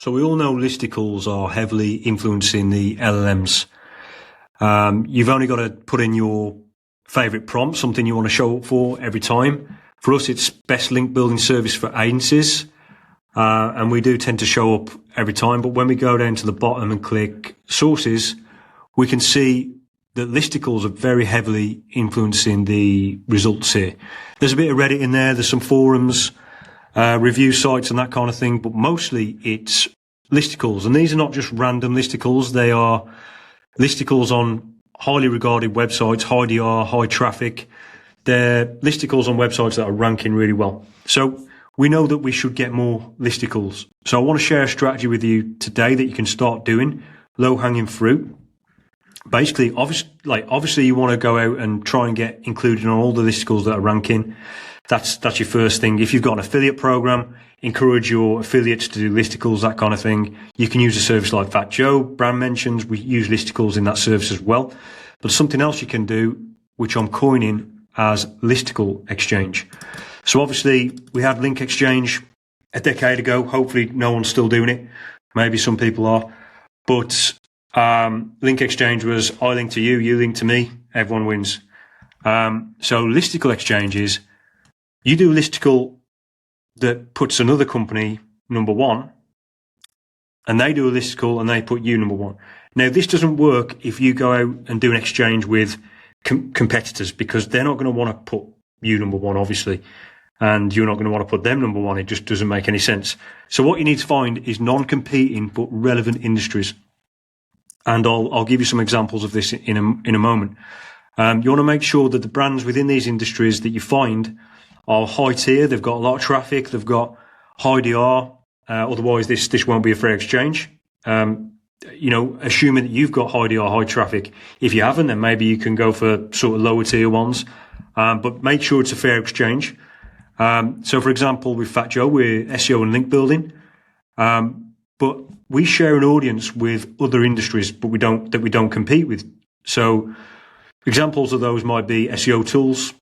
So we all know listicles are heavily influencing the LLMs. You've only got to put in your favorite prompt, something you want to show up for every time. For us, it's best link building service for agencies. And we do tend to show up every time. But when we go down to the bottom and click sources, we can see that listicles are very heavily influencing the results here. There's a bit of Reddit in there. There's some forums, review sites and that kind of thing, but mostly it's listicles. And these are not just random listicles. They are listicles on highly regarded websites, high DR, high traffic. They're listicles on websites that are ranking really well. So we know that we should get more listicles. So I want to share a strategy with you today that you can start doing, low hanging fruit. Basically, obviously you want to go out and try and get included on all the listicles that are ranking. That's your first thing. If you've got an affiliate program, encourage your affiliates to do listicles, that kind of thing. You can use a service like Fat Joe, brand mentions. We use listicles in that service as well. But something else you can do, which I'm coining as Listicle Exchange. So obviously we had Link Exchange a decade ago. Hopefully no one's still doing it. Maybe some people are. But Link Exchange was I link to you, you link to me, everyone wins. So Listicle Exchange is you do a listicle that puts another company number one, and they do a listicle and they put you number one. Now, this doesn't work if you go out and do an exchange with competitors, because they're not going to want to put you number one, obviously, and you're not going to want to put them number one. It just doesn't make any sense. So what you need to find is non-competing but relevant industries. And I'll give you some examples of this in a moment. You want to make sure that the brands within these industries that you find are high tier. They've got a lot of traffic. They've got high DR. Otherwise, this won't be a fair exchange. Assuming that you've got high DR, high traffic. If you haven't, then maybe you can go for sort of lower tier ones. But make sure it's a fair exchange. So, for example, with Fat Joe, we're SEO and link building. But we share an audience with other industries, but we don't compete with. So, examples of those might be SEO tools.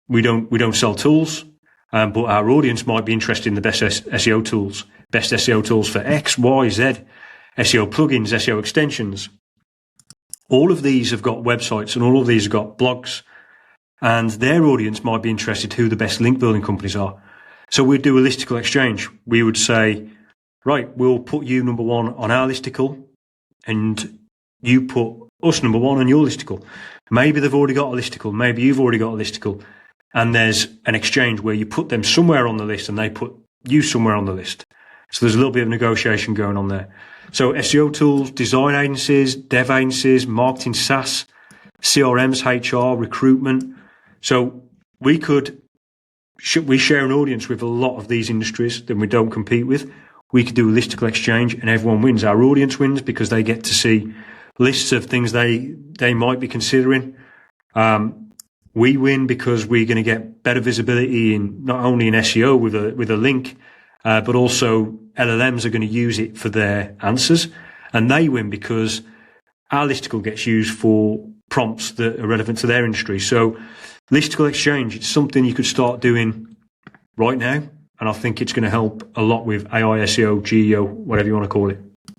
We don't sell tools, but our audience might be interested in the best SEO tools, best SEO tools for X, Y, Z, SEO plugins, SEO extensions. All of these have got websites and all of these have got blogs, and their audience might be interested who the best link building companies are. So we'd do a listicle exchange. We would say, right, we'll put you number one on our listicle and you put us number one on your listicle. Maybe they've already got a listicle. Maybe you've already got a listicle. And there's an exchange where you put them somewhere on the list and they put you somewhere on the list. So there's a little bit of negotiation going on there. So SEO tools, design agencies, dev agencies, marketing SaaS, CRMs, HR, recruitment. So we share an audience with a lot of these industries that we don't compete with. We could do a listicle exchange and everyone wins. Our audience wins because they get to see lists of things they might be considering. We win because we're going to get better visibility in not only in SEO with a link, but also LLMs are going to use it for their answers, and they win because our listicle gets used for prompts that are relevant to their industry. So listicle exchange, it's something you could start doing right now, and I think it's going to help a lot with AI SEO, GEO, whatever you want to call it.